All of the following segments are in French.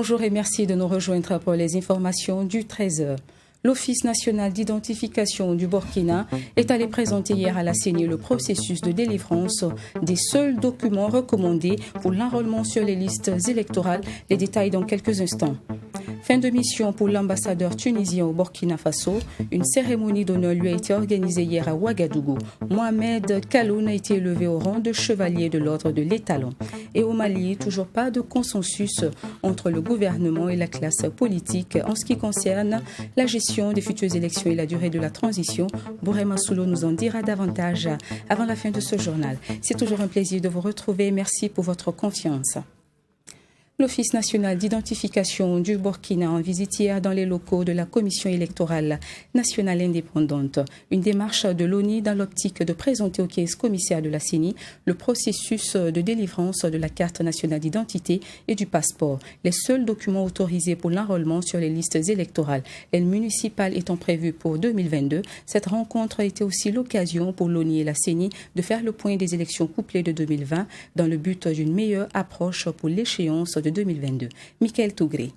Bonjour et merci de nous rejoindre pour les informations du 13h. L'Office national d'identification du Burkina est allé présenter hier à la CENI le processus de délivrance des seuls documents recommandés pour l'enrôlement sur les listes électorales. Les détails dans quelques instants. Fin de mission pour l'ambassadeur tunisien au Burkina Faso. Une cérémonie d'honneur lui a été organisée hier à Ouagadougou. Mohamed Kaloun a été élevé au rang de chevalier de l'ordre de l'Étalon. Et au Mali, toujours pas de consensus entre le gouvernement et la classe politique en ce qui concerne la gestion des futures élections et la durée de la transition. Bourema Soulo nous en dira davantage avant la fin de ce journal. C'est toujours un plaisir de vous retrouver. Merci pour votre confiance. L'Office national d'identification du Burkina en visite hier dans les locaux de la Commission électorale nationale indépendante. Une démarche de l'ONU dans l'optique de présenter au caisse commissaire de la CENI le processus de délivrance de la carte nationale d'identité et du passeport, les seuls documents autorisés pour l'enrôlement sur les listes électorales. Les municipales étant prévues pour 2022, cette rencontre a été aussi l'occasion pour l'ONU et la CENI de faire le point des élections couplées de 2020 dans le but d'une meilleure approche pour l'échéance de 2022. Michael Tougré.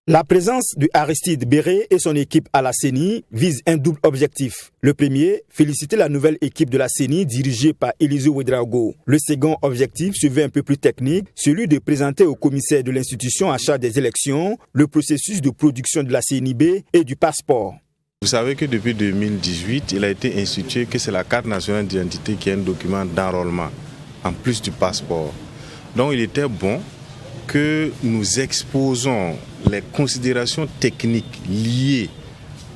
La présence de Aristide Béré et son équipe à la CENI vise un double objectif. Le premier, féliciter la nouvelle équipe de la CENI dirigée par Eliseo Ouedraogo. Le second objectif se veut un peu plus technique, celui de présenter au commissaire de l'institution en charge des élections le processus de production de la CNIB et du passeport. Vous savez que depuis 2018, il a été institué que c'est la carte nationale d'identité qui est un document d'enrôlement, en plus du passeport. Donc il était bon que nous exposons les considérations techniques liées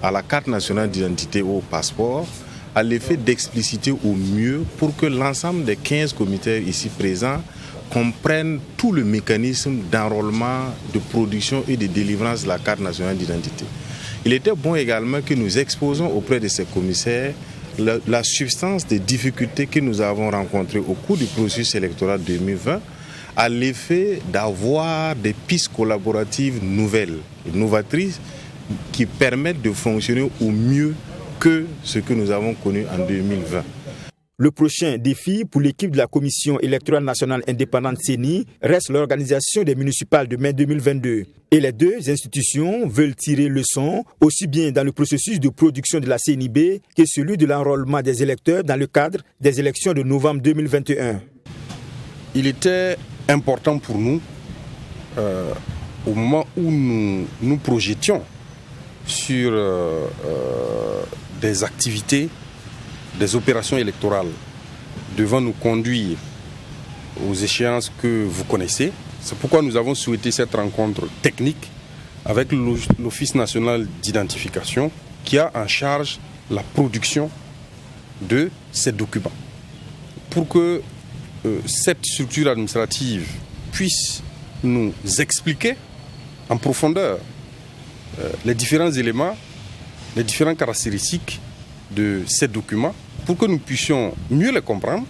à la carte nationale d'identité ou au passeport à l'effet d'expliciter au mieux pour que l'ensemble des 15 comités ici présents comprennent tout le mécanisme d'enrôlement, de production et de délivrance de la carte nationale d'identité. Il était bon également que nous exposons auprès de ces commissaires la substance des difficultés que nous avons rencontrées au cours du processus électoral 2020 à l'effet d'avoir des pistes collaboratives nouvelles, novatrices, qui permettent de fonctionner au mieux que ce que nous avons connu en 2020. Le prochain défi pour l'équipe de la Commission électorale nationale indépendante CENI reste l'organisation des municipales de mai 2022. Et les deux institutions veulent tirer leçon aussi bien dans le processus de production de la CNIB que celui de l'enrôlement des électeurs dans le cadre des élections de novembre 2021. Il était important pour nous, au moment où nous projetions sur des activités, des opérations électorales devant nous conduire aux échéances que vous connaissez. C'est pourquoi nous avons souhaité cette rencontre technique avec l'Office national d'identification qui a en charge la production de ces documents. Pour que cette structure administrative puisse nous expliquer en profondeur les différents éléments, les différentes caractéristiques de ces documents pour que nous puissions mieux les comprendre.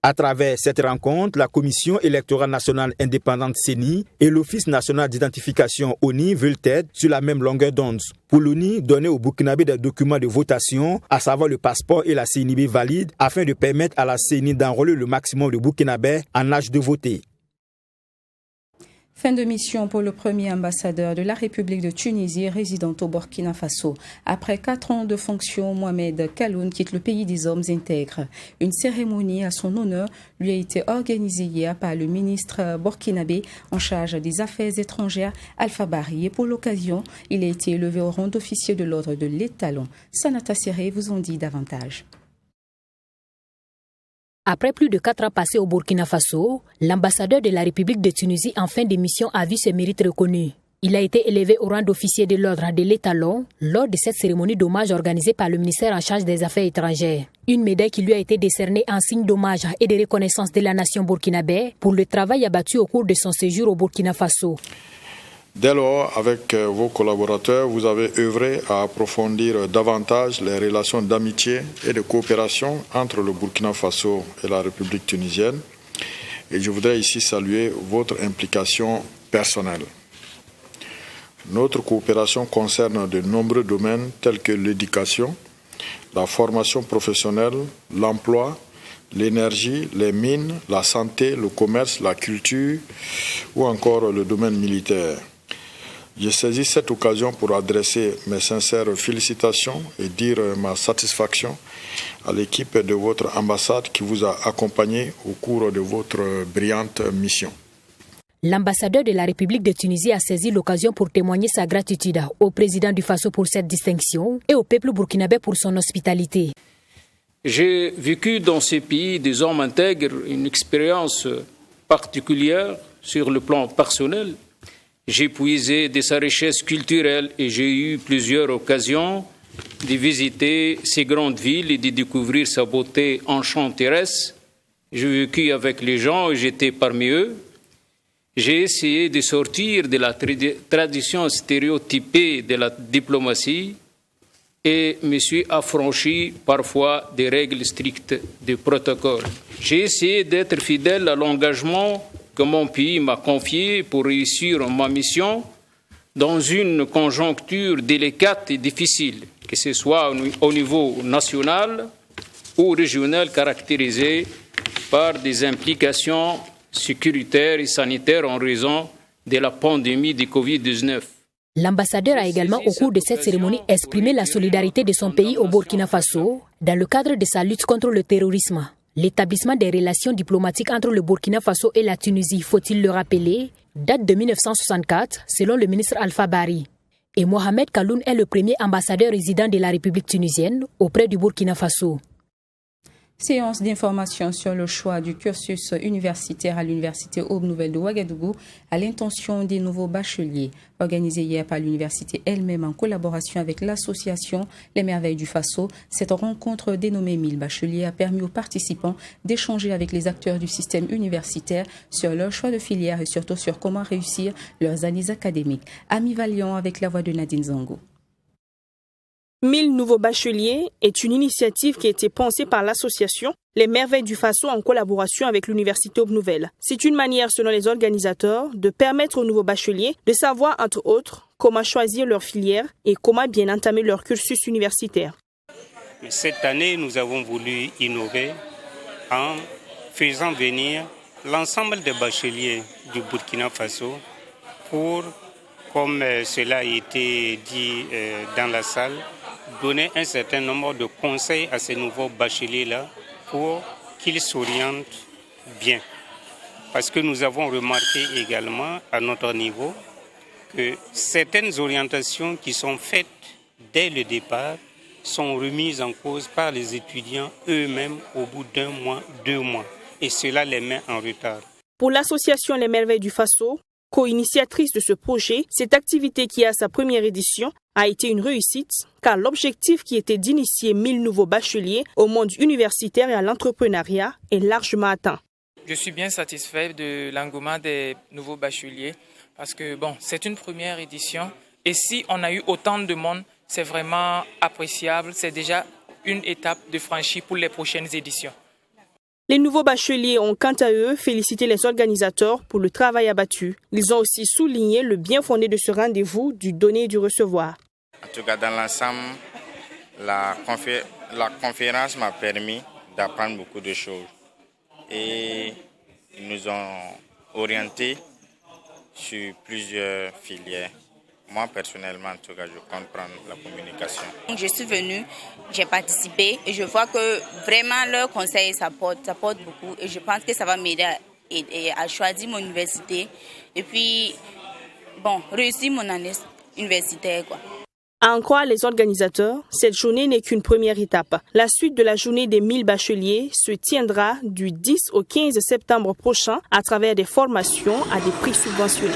À travers cette rencontre, la Commission électorale nationale indépendante CENI et l'Office national d'identification ONI veulent être sur la même longueur d'onde. Pour l'ONI, donner aux Burkinabés des documents de votation, à savoir le passeport et la CNIB valide, afin de permettre à la CENI d'enrôler le maximum de Burkinabés en âge de voter. Fin de mission pour le premier ambassadeur de la République de Tunisie résident au Burkina Faso. Après 4 ans de fonction, Mohamed Kaloun quitte le pays des hommes intègres. Une cérémonie à son honneur lui a été organisée hier par le ministre burkinabé en charge des Affaires étrangères, Alpha Bari. Et pour l'occasion, il a été élevé au rang d'officier de l'ordre de l'Étalon. Sanata Serré vous en dit davantage. Après plus de 4 ans passés au Burkina Faso, l'ambassadeur de la République de Tunisie en fin de mission a vu ses mérites reconnus. Il a été élevé au rang d'officier de l'ordre de l'Étalon lors de cette cérémonie d'hommage organisée par le ministère en charge des Affaires étrangères. Une médaille qui lui a été décernée en signe d'hommage et de reconnaissance de la nation burkinabé pour le travail abattu au cours de son séjour au Burkina Faso. Dès lors, avec vos collaborateurs, vous avez œuvré à approfondir davantage les relations d'amitié et de coopération entre le Burkina Faso et la République tunisienne. Et je voudrais ici saluer votre implication personnelle. Notre coopération concerne de nombreux domaines tels que l'éducation, la formation professionnelle, l'emploi, l'énergie, les mines, la santé, le commerce, la culture ou encore le domaine militaire. Je saisis cette occasion pour adresser mes sincères félicitations et dire ma satisfaction à l'équipe de votre ambassade qui vous a accompagné au cours de votre brillante mission. L'ambassadeur de la République de Tunisie a saisi l'occasion pour témoigner sa gratitude au président du Faso pour cette distinction et au peuple burkinabé pour son hospitalité. J'ai vécu dans ces pays des hommes intègres, une expérience particulière sur le plan personnel. J'ai puisé de sa richesse culturelle et j'ai eu plusieurs occasions de visiter ces grandes villes et de découvrir sa beauté enchanteresse. J'ai vécu avec les gens et j'étais parmi eux. J'ai essayé de sortir de la tradition stéréotypée de la diplomatie et me suis affranchi parfois des règles strictes du protocole. J'ai essayé d'être fidèle à l'engagement que mon pays m'a confié pour réussir ma mission dans une conjoncture délicate et difficile, que ce soit au niveau national ou régional caractérisé par des implications sécuritaires et sanitaires en raison de la pandémie de Covid-19. L'ambassadeur a également, au cours de cette cérémonie, exprimé la solidarité de son pays au Burkina Faso dans le cadre de sa lutte contre le terrorisme. L'établissement des relations diplomatiques entre le Burkina Faso et la Tunisie, faut-il le rappeler, date de 1964, selon le ministre Alpha Bari. Et Mohamed Kaloun est le premier ambassadeur résident de la République tunisienne auprès du Burkina Faso. Séance d'information sur le choix du cursus universitaire à l'Université Aube Nouvelle de Ouagadougou à l'intention des nouveaux bacheliers. Organisée hier par l'université elle-même en collaboration avec l'association Les Merveilles du Faso, cette rencontre dénommée 1000 bacheliers a permis aux participants d'échanger avec les acteurs du système universitaire sur leur choix de filière et surtout sur comment réussir leurs années académiques. Ami Valiant avec la voix de Nadine Zango. 1000 nouveaux bacheliers est une initiative qui a été pensée par l'association Les Merveilles du Faso en collaboration avec l'Université Aube Nouvelle. C'est une manière, selon les organisateurs, de permettre aux nouveaux bacheliers de savoir, entre autres, comment choisir leur filière et comment bien entamer leur cursus universitaire. Cette année, nous avons voulu innover en faisant venir l'ensemble des bacheliers du Burkina Faso pour, comme cela a été dit dans la salle, donner un certain nombre de conseils à ces nouveaux bacheliers-là pour qu'ils s'orientent bien. Parce que nous avons remarqué également à notre niveau que certaines orientations qui sont faites dès le départ sont remises en cause par les étudiants eux-mêmes au bout d'un mois, 2 mois. Et cela les met en retard. Pour l'association Les Merveilles du Faso, co-initiatrice de ce projet, cette activité qui a sa première édition a été une réussite car l'objectif qui était d'initier 1000 nouveaux bacheliers au monde universitaire et à l'entrepreneuriat est largement atteint. Je suis bien satisfait de l'engouement des nouveaux bacheliers parce que c'est une première édition et si on a eu autant de monde, c'est vraiment appréciable, c'est déjà une étape de franchie pour les prochaines éditions. Les nouveaux bacheliers ont quant à eux félicité les organisateurs pour le travail abattu. Ils ont aussi souligné le bien fondé de ce rendez-vous du donner et du recevoir. En tout cas, dans l'ensemble, la conférence m'a permis d'apprendre beaucoup de choses. Et ils nous ont orientés sur plusieurs filières. Moi, personnellement, en tout cas, je compte prendre la communication. Je suis venue, j'ai participé et je vois que vraiment leur conseil, ça porte beaucoup. Et je pense que ça va m'aider à choisir mon université et puis, réussir mon année universitaire, quoi. À en croire les organisateurs, cette journée n'est qu'une première étape. La suite de la journée des 1000 bacheliers se tiendra du 10 au 15 septembre prochain à travers des formations à des prix subventionnés.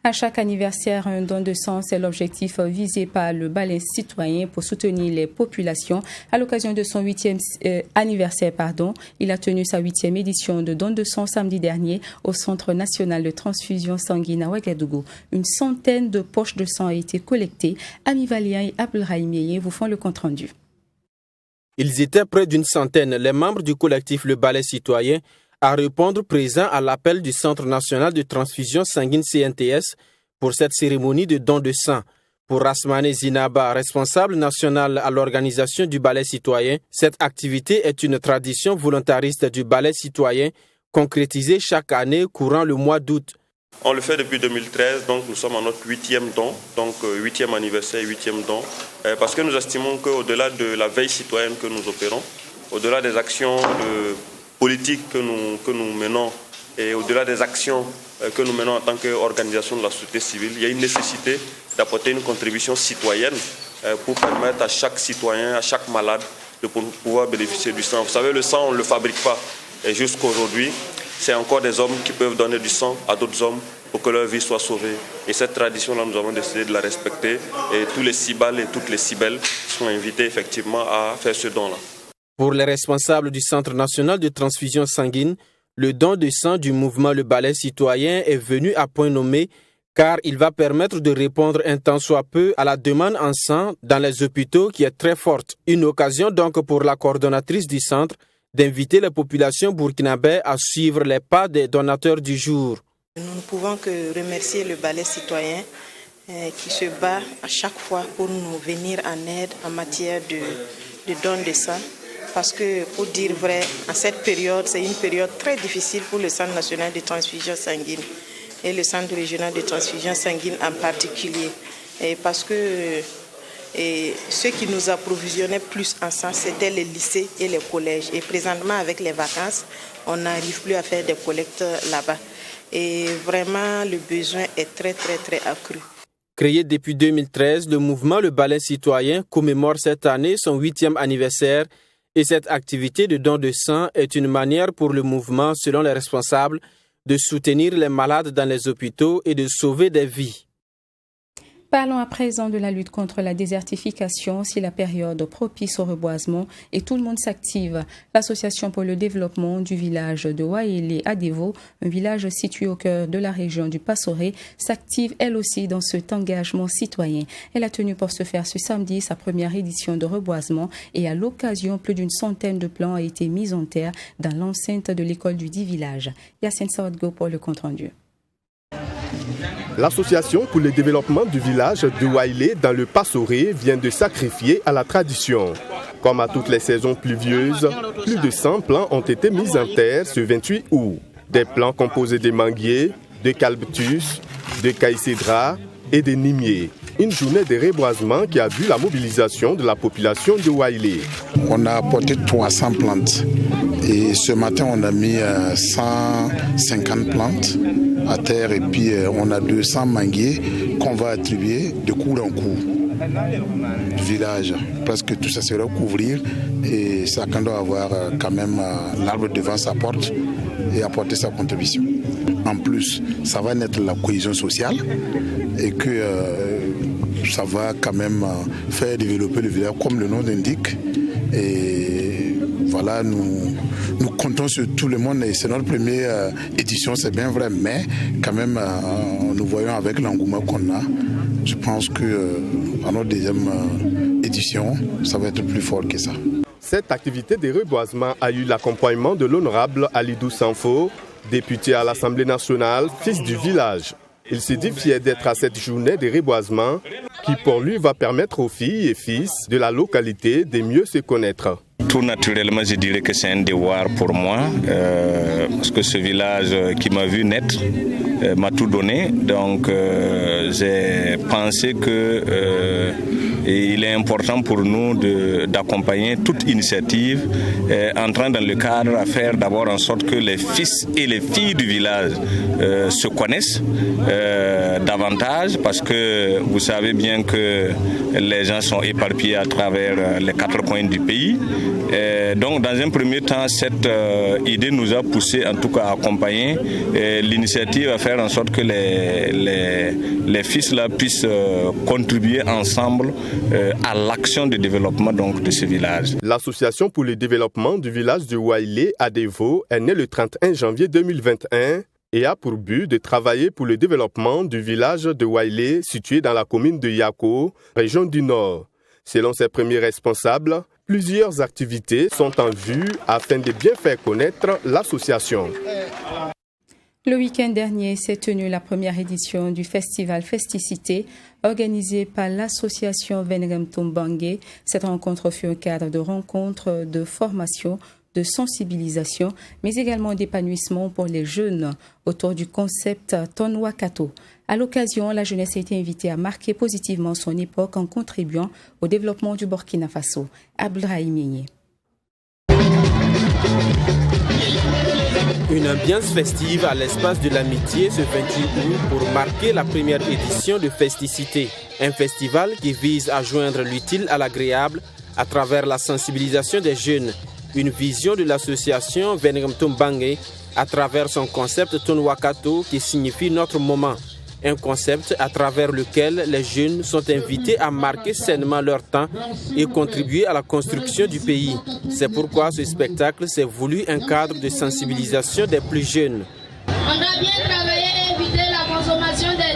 À chaque anniversaire, un don de sang, c'est l'objectif visé par le balai citoyen pour soutenir les populations. À l'occasion de son 8e anniversaire, il a tenu sa 8e édition de don de sang samedi dernier au Centre national de transfusion sanguine à Ouagadougou. Une centaine de poches de sang a été collectées. Ami Valiant et Abdelrahim Yeye vous font le compte-rendu. Ils étaient près d'une centaine, les membres du collectif Le Balai citoyen, à répondre présent à l'appel du Centre national de transfusion sanguine CNTS pour cette cérémonie de don de sang. Pour Rasmane Zinaba, responsable national à l'organisation du ballet citoyen, cette activité est une tradition volontariste du ballet citoyen concrétisée chaque année courant le mois d'août. On le fait depuis 2013, donc nous sommes à notre 8e don, donc 8e anniversaire, 8e don, parce que nous estimons qu'au-delà de la veille citoyenne que nous opérons, au-delà des actions politiques que nous menons et au-delà des actions que nous menons en tant qu'organisation de la société civile, il y a une nécessité d'apporter une contribution citoyenne pour permettre à chaque citoyen, à chaque malade de pouvoir bénéficier du sang. Vous savez, le sang, on ne le fabrique pas. Et jusqu'aujourd'hui, c'est encore des hommes qui peuvent donner du sang à d'autres hommes pour que leur vie soit sauvée. Et cette tradition-là, nous avons décidé de la respecter. Et tous les Cibales et toutes les Cibelles sont invités effectivement à faire ce don-là. Pour les responsables du Centre national de transfusion sanguine, le don de sang du mouvement Le Ballet citoyen est venu à point nommé car il va permettre de répondre un tant soit peu à la demande en sang dans les hôpitaux qui est très forte. Une occasion donc pour la coordonnatrice du centre d'inviter la population burkinabé à suivre les pas des donateurs du jour. Nous ne pouvons que remercier le Ballet citoyen qui se bat à chaque fois pour nous venir en aide en matière de don de sang. Parce que, pour dire vrai, en cette période, c'est une période très difficile pour le Centre national de transfusion sanguine et le Centre régional de transfusion sanguine en particulier. Et parce que ceux qui nous approvisionnaient plus en sang, c'était les lycées et les collèges. Et présentement, avec les vacances, on n'arrive plus à faire des collectes là-bas. Et vraiment, le besoin est très, très, très accru. Créé depuis 2013, le mouvement Le Ballet citoyen commémore cette année son 8e anniversaire. Et cette activité de don de sang est une manière pour le mouvement, selon les responsables, de soutenir les malades dans les hôpitaux et de sauver des vies. Parlons à présent de la lutte contre la désertification. C'est la période propice au reboisement et tout le monde s'active. L'Association pour le développement du village de Waélé à Devo, un village situé au cœur de la région du Passoré, s'active elle aussi dans cet engagement citoyen. Elle a tenu pour ce faire ce samedi sa première édition de reboisement et à l'occasion, plus d'une centaine de plants ont été mis en terre dans l'enceinte de l'école du dit village. Yacine Sawadgo pour le compte-rendu. L'Association pour le développement du village de Waélé dans le Passoré vient de sacrifier à la tradition. Comme à toutes les saisons pluvieuses, plus de 100 plants ont été mis en terre ce 28 août. Des plants composés de manguiers, de calbtus, de caïcédra et de nimiers. Une journée de reboisement qui a vu la mobilisation de la population de Waélé. On a apporté 300 plantes et ce matin on a mis 150 plantes à terre et puis on a 200 manguiers qu'on va attribuer de cours en cours du village. Parce que tout ça sera couvrir et chacun doit avoir quand même l'arbre devant sa porte et apporter sa contribution. En plus, ça va naître la cohésion sociale et que ça va quand même faire développer le village comme le nom l'indique. Et voilà, nous comptons sur tout le monde et c'est notre première édition, c'est bien vrai, mais quand même nous voyons avec l'engouement qu'on a, je pense qu'à notre deuxième édition, ça va être plus fort que ça. Cette activité de reboisement a eu l'accompagnement de l'honorable Alidou Sanfo, député à l'Assemblée nationale, fils du village. Il se dit fier d'être à cette journée de reboisement qui pour lui va permettre aux filles et fils de la localité de mieux se connaître. Tout naturellement, je dirais que c'est un devoir pour moi, parce que ce village qui m'a vu naître m'a tout donné. Donc j'ai pensé que il est important pour nous d'accompagner toute initiative entrant dans le cadre à faire d'abord en sorte que les fils et les filles du village se connaissent davantage, parce que vous savez bien que les gens sont éparpillés à travers les 4 coins du pays. Donc dans un premier temps, cette idée nous a poussé en tout cas à accompagner l'initiative à faire en sorte que les fils là puissent contribuer ensemble à l'action de développement donc, de ce village. L'association pour le développement du village de Waélé à Devo est née le 31 janvier 2021 et a pour but de travailler pour le développement du village de Waélé situé dans la commune de Yako, région du Nord. Selon ses premiers responsables, plusieurs activités sont en vue afin de bien faire connaître l'association. Le week-end dernier s'est tenue la première édition du festival Festicité, organisé par l'association Venerem Tombangé. Cette rencontre fut un cadre de rencontre, de formation, de sensibilisation, mais également d'épanouissement pour les jeunes autour du concept Tonwakato. À l'occasion, la jeunesse a été invitée à marquer positivement son époque en contribuant au développement du Burkina Faso. Abdelrahim Yéyé. Une ambiance festive à l'espace de l'amitié ce 28 août pour marquer la première édition de Festicité, un festival qui vise à joindre l'utile à l'agréable à travers la sensibilisation des jeunes. Une vision de l'association Venerem Tombangé à travers son concept Tonwakato qui signifie notre moment. Un concept à travers lequel les jeunes sont invités à marquer sainement leur temps et contribuer à la construction du pays. C'est pourquoi ce spectacle s'est voulu un cadre de sensibilisation des plus jeunes. On a bien travaillé et évité la consommation des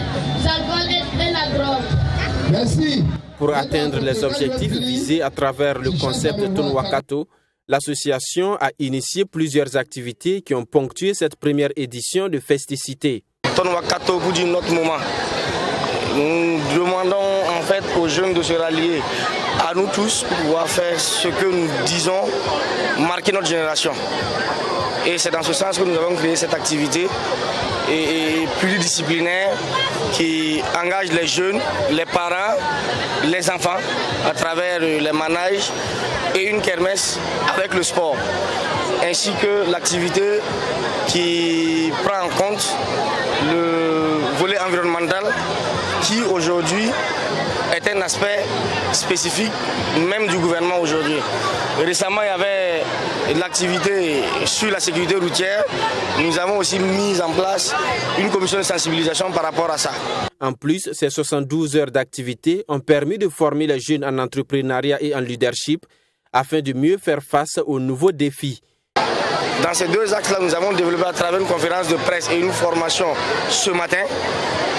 alcools et de la drogue. Merci. Pour atteindre les objectifs visés à travers le concept Tonwakato, l'association a initié plusieurs activités qui ont ponctué cette première édition de Festicité. Tonwakato pour dire notre moment. Nous demandons en fait aux jeunes de se rallier à nous tous pour pouvoir faire ce que nous disons, marquer notre génération. Et c'est dans ce sens que nous avons créé cette activité et pluridisciplinaire qui engage les jeunes, les parents, les enfants à travers les manèges et une kermesse avec le sport, ainsi que l'activité qui prend en compte le volet environnemental qui aujourd'hui est un aspect spécifique même du gouvernement aujourd'hui. Récemment, il y avait l'activité sur la sécurité routière. Nous avons aussi mis en place une commission de sensibilisation par rapport à ça. En plus, ces 72 heures d'activité ont permis de former les jeunes en entrepreneuriat et en leadership afin de mieux faire face aux nouveaux défis. Dans ces deux axes-là, nous avons développé à travers une conférence de presse et une formation ce matin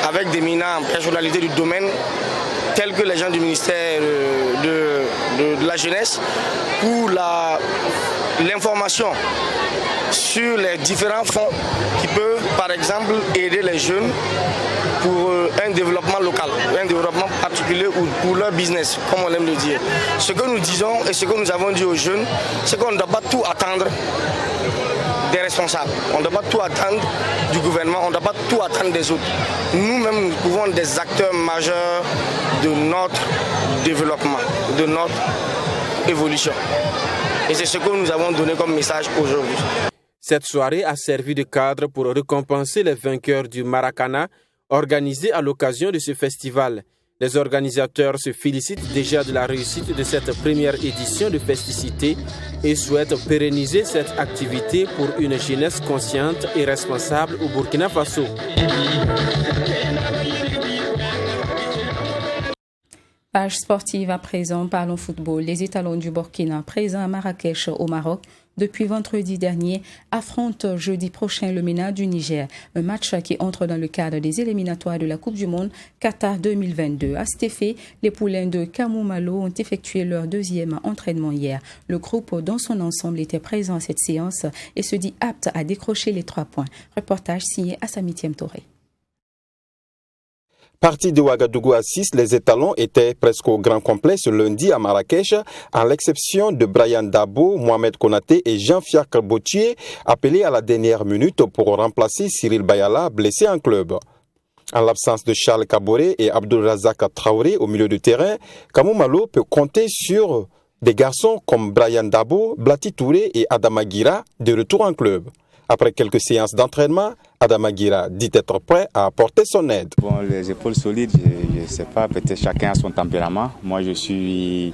avec des éminentes personnalités du domaine tels que les gens du ministère de la jeunesse pour l'information sur les différents fonds qui peuvent par exemple aider les jeunes pour un développement local, un développement particulier ou pour leur business, comme on aime le dire. Ce que nous disons et ce que nous avons dit aux jeunes, c'est qu'on ne doit pas tout attendre des responsables. On ne doit pas tout attendre du gouvernement, on ne doit pas tout attendre des autres. Nous-mêmes, nous pouvons être des acteurs majeurs de notre développement, de notre évolution. Et c'est ce que nous avons donné comme message aujourd'hui. Cette soirée a servi de cadre pour récompenser les vainqueurs du Maracana organisé à l'occasion de ce festival. Les organisateurs se félicitent déjà de la réussite de cette première édition de Festicité et souhaitent pérenniser cette activité pour une jeunesse consciente et responsable au Burkina Faso. Page sportive à présent, parlons football. Les étalons du Burkina, présents à Marrakech au Maroc, depuis vendredi dernier, affrontent jeudi prochain le MENA du Niger. Un match qui entre dans le cadre des éliminatoires de la Coupe du Monde Qatar 2022. À cet effet, les poulains de Kamou Malo ont effectué leur deuxième entraînement hier. Le groupe dans son ensemble était présent à cette séance et se dit apte à décrocher les 3 points. Reportage signé Assami Touré. Partis de Ouagadougou à 6, les étalons étaient presque au grand complet ce lundi à Marrakech, à l'exception de Brian Dabo, Mohamed Konaté et Jean-Fiacre Bautier, appelés à la dernière minute pour remplacer Cyril Bayala, blessé en club. En l'absence de Charles Kaboré et Abdulrazak Traoré au milieu de terrain, Kamou Malo peut compter sur des garçons comme Brian Dabo, Blati Touré et Adama Gira de retour en club. Après quelques séances d'entraînement, Adama Gira dit être prêt à apporter son aide. Bon, les épaules solides, je ne sais pas, peut-être chacun a son tempérament. Moi, je suis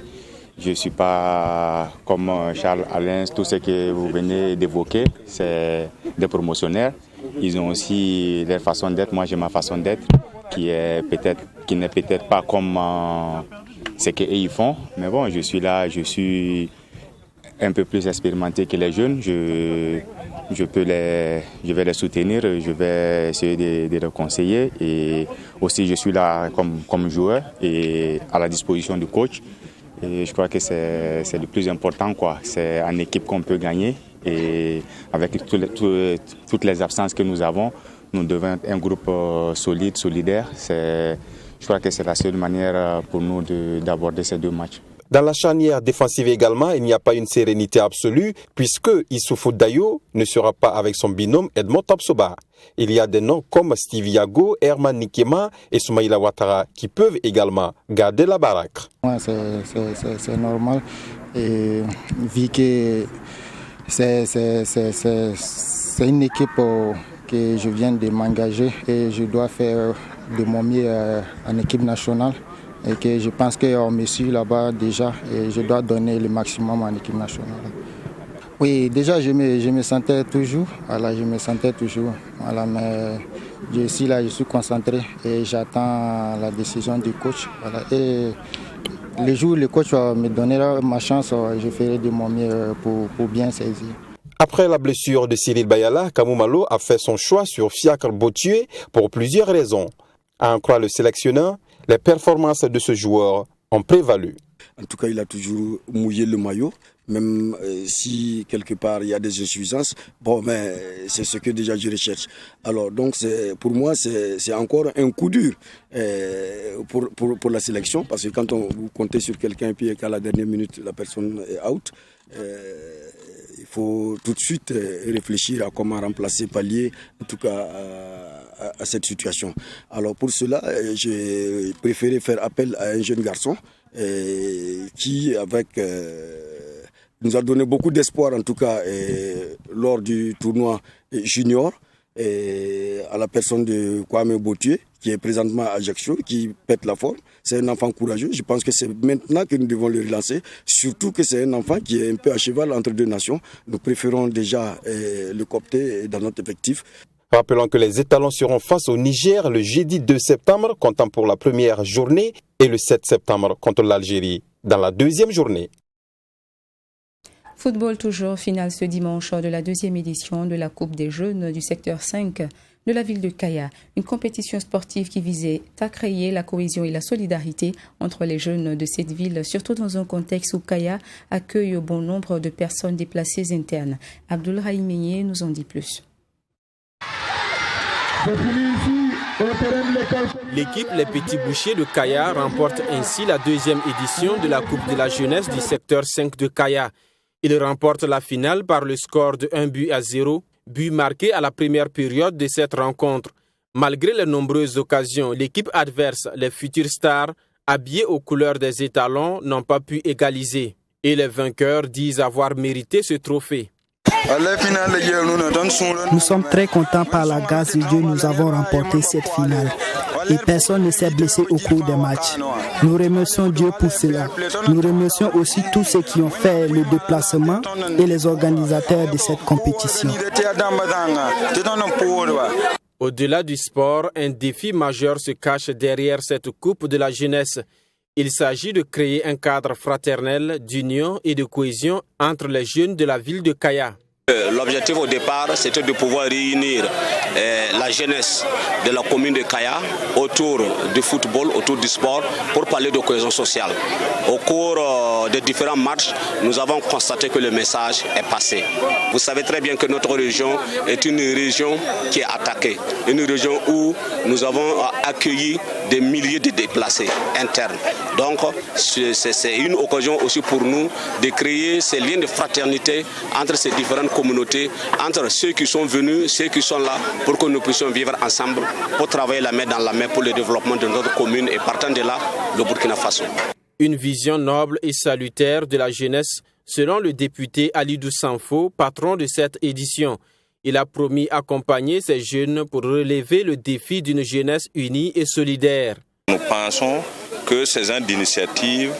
pas comme Charles Alain, tout ce que vous venez d'évoquer, c'est des promotionnaires. Ils ont aussi leur façon d'être, moi j'ai ma façon d'être, qui n'est peut-être pas comme ce qu'eux ils font. Mais bon, je suis là, je suis un peu plus expérimenté que les jeunes. Je vais les soutenir, je vais essayer de les conseiller et aussi je suis là comme joueur et à la disposition du coach. Et je crois que c'est le plus important, quoi. C'est en équipe qu'on peut gagner Et avec toutes les absences que nous avons, nous devons être un groupe solide, solidaire. Je crois que c'est la seule manière pour nous d'aborder ces 2 matchs. Dans la charnière défensive également, il n'y a pas une sérénité absolue puisque Issoufou Dayo ne sera pas avec son binôme Edmond Tapsoba. Il y a des noms comme Steve Yago, Herman Nikema et Soumaïla Ouattara qui peuvent également garder la baraque. Ouais, c'est normal, et vu que c'est une équipe que je viens de m'engager et je dois faire de mon mieux en équipe nationale. Et que je pense qu'on me suit là-bas déjà et je dois donner le maximum en équipe nationale. Oui, déjà je me sentais toujours, mais je suis là, je suis concentré et j'attends la décision du coach. Voilà. Et le jour où le coach me donnera ma chance, je ferai de mon mieux pour bien saisir. Après la blessure de Cyril Bayala, Kamou Malo a fait son choix sur Fiacre Bottier pour plusieurs raisons. À en croire le sélectionneur, les performances de ce joueur ont prévalu. En tout cas, il a toujours mouillé le maillot, même si quelque part il y a des insuffisances. Bon, mais c'est ce que déjà je recherche. Alors, donc, pour moi, c'est encore un coup dur pour la sélection, parce que quand vous comptez sur quelqu'un et puis qu'à la dernière minute, la personne est out, il faut tout de suite réfléchir à comment remplacer, pallier, en tout cas, à cette situation. Alors pour cela, j'ai préféré faire appel à un jeune garçon qui nous a donné beaucoup d'espoir, en tout cas lors du tournoi junior, à la personne de Kwame Bottier, qui est présentement à Ajaccio, qui pète la forme. C'est un enfant courageux. Je pense que c'est maintenant que nous devons le relancer, surtout que c'est un enfant qui est un peu à cheval entre 2 nations. Nous préférons déjà le coopter dans notre effectif. Rappelons que les étalons seront face au Niger le jeudi 2 septembre, comptant pour la première journée, et le 7 septembre contre l'Algérie dans la 2e journée. Football toujours, finale ce dimanche de la 2e édition de la Coupe des jeunes du secteur 5 de la ville de Kaya. Une compétition sportive qui visait à créer la cohésion et la solidarité entre les jeunes de cette ville, surtout dans un contexte où Kaya accueille bon nombre de personnes déplacées internes. Abdoul Rahimeye nous en dit plus. L'équipe Les Petits Bouchers de Kaya remporte ainsi la 2e édition de la Coupe de la jeunesse du secteur 5 de Kaya. Il remporte la finale par le score de 1-0, but marqué à la première période de cette rencontre. Malgré les nombreuses occasions, l'équipe adverse, les futures stars, habillées aux couleurs des étalons, n'ont pas pu égaliser. Et les vainqueurs disent avoir mérité ce trophée. Nous sommes très contents par la grâce de Dieu, nous avons remporté cette finale. Et personne ne s'est blessé au cours des matchs. Nous remercions Dieu pour cela. Nous remercions aussi tous ceux qui ont fait le déplacement et les organisateurs de cette compétition. Au-delà du sport, un défi majeur se cache derrière cette Coupe de la jeunesse. Il s'agit de créer un cadre fraternel, d'union et de cohésion entre les jeunes de la ville de Kaya. L'objectif au départ, c'était de pouvoir réunir la jeunesse de la commune de Kaya autour du football, autour du sport, pour parler de cohésion sociale. Au cours des différents matchs, nous avons constaté que le message est passé. Vous savez très bien que notre région est une région qui est attaquée, une région où nous avons accueilli des milliers de déplacés internes. Donc, c'est une occasion aussi pour nous de créer ces liens de fraternité entre ces différentes communautés, entre ceux qui sont venus, ceux qui sont là, pour que nous puissions vivre ensemble, pour travailler la main dans la main pour le développement de notre commune et partant de là, le Burkina Faso. Une vision noble et salutaire de la jeunesse, selon le député Alidou Sanfo, patron de cette édition. Il a promis accompagner ces jeunes pour relever le défi d'une jeunesse unie et solidaire. Nous pensons que ces ans d'initiative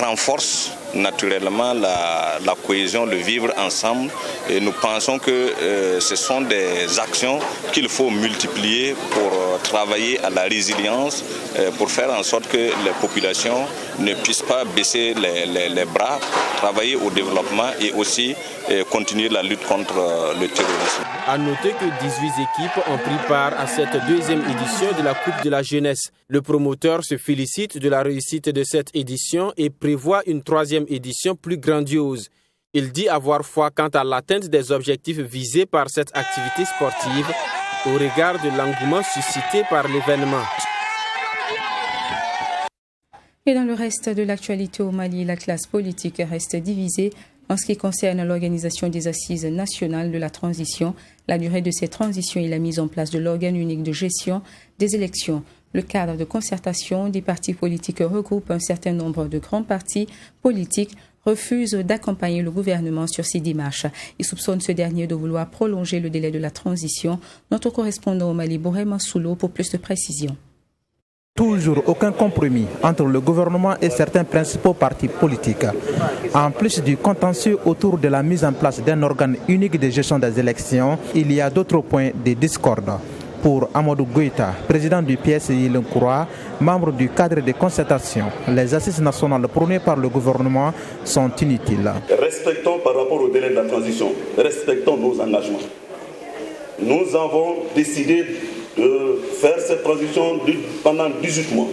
renforcent naturellement la cohésion, le vivre ensemble. Et nous pensons que ce sont des actions qu'il faut multiplier pour travailler à la résilience, pour faire en sorte que les populations ne puissent pas baisser les bras, travailler au développement et aussi continuer la lutte contre le terrorisme. À noter que 18 équipes ont pris part à cette 2e édition de la Coupe de la jeunesse. Le promoteur se félicite de la réussite de cette édition et prévoit une 3e édition plus grandiose. Il dit avoir foi quant à l'atteinte des objectifs visés par cette activité sportive au regard de l'engouement suscité par l'événement. Et dans le reste de l'actualité au Mali, la classe politique reste divisée en ce qui concerne l'organisation des assises nationales de la transition, la durée de ces transitions et la mise en place de l'organe unique de gestion des élections. Le cadre de concertation des partis politiques regroupe un certain nombre de grands partis politiques refuse d'accompagner le gouvernement sur ces démarches. Il soupçonne ce dernier de vouloir prolonger le délai de la transition. Notre correspondant au Mali, Bourema Soulo, pour plus de précisions. Toujours aucun compromis entre le gouvernement et certains principaux partis politiques. En plus du contentieux autour de la mise en place d'un organe unique de gestion des élections, il y a d'autres points de discorde. Pour Amadou Goïta, président du PSI Lenkoura, membre du cadre de concertation, les assises nationales prônées par le gouvernement sont inutiles. Respectons par rapport au délai de la transition, respectons nos engagements. Nous avons décidé de faire cette transition pendant 18 mois.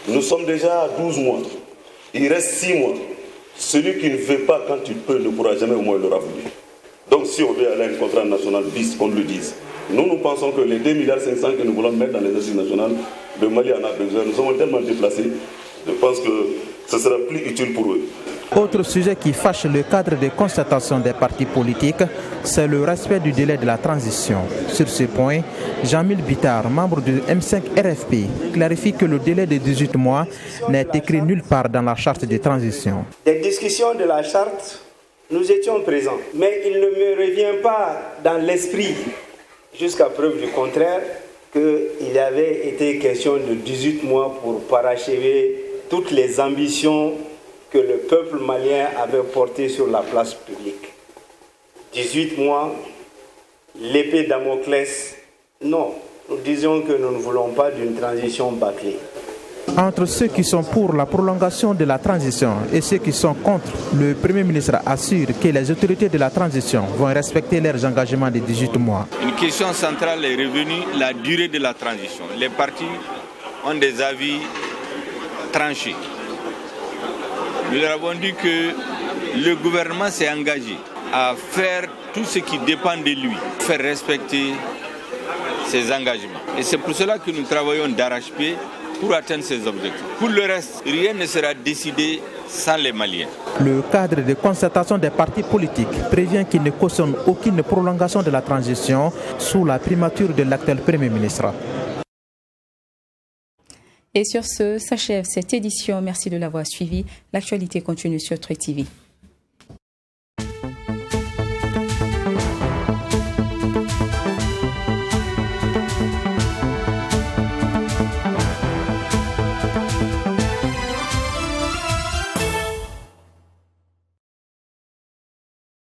Nous sommes déjà à 12 mois. Il reste 6 mois. Celui qui ne veut pas quand il peut ne pourra jamais au moins le voulu. Donc si on veut aller à un contrat national bis, qu'on le dise. Nous pensons que les 2,5 milliards que nous voulons mettre dans les assises nationales, le Mali en a besoin. Nous sommes tellement déplacés, je pense que ce sera plus utile pour eux. Autre sujet qui fâche le cadre de concertation des partis politiques, c'est le respect du délai de la transition. Sur ce point, Jamil Bitar, membre du M5 RFP, clarifie que le délai de 18 mois n'est écrit nulle part dans la charte de transition. Les discussions de la charte, nous étions présents, mais il ne me revient pas dans l'esprit, jusqu'à preuve du contraire, qu'il avait été question de 18 mois pour parachever toutes les ambitions que le peuple malien avait portées sur la place publique. 18 mois, l'épée Damoclès, non. Nous disions que nous ne voulons pas d'une transition bâclée. Entre ceux qui sont pour la prolongation de la transition et ceux qui sont contre, le Premier ministre assure que les autorités de la transition vont respecter leurs engagements de 18 mois. Une question centrale est revenue, la durée de la transition. Les partis ont des avis tranchés. Nous leur avons dit que le gouvernement s'est engagé à faire tout ce qui dépend de lui, faire respecter ses engagements. Et c'est pour cela que nous travaillons d'arrache-pied pour atteindre ces objectifs. Pour le reste, rien ne sera décidé sans les Maliens. Le cadre de concertation des partis politiques prévient qu'il ne cautionne aucune prolongation de la transition sous la primature de l'actuel Premier ministre. Et sur ce, s'achève cette édition. Merci de l'avoir suivi. L'actualité continue sur True TV.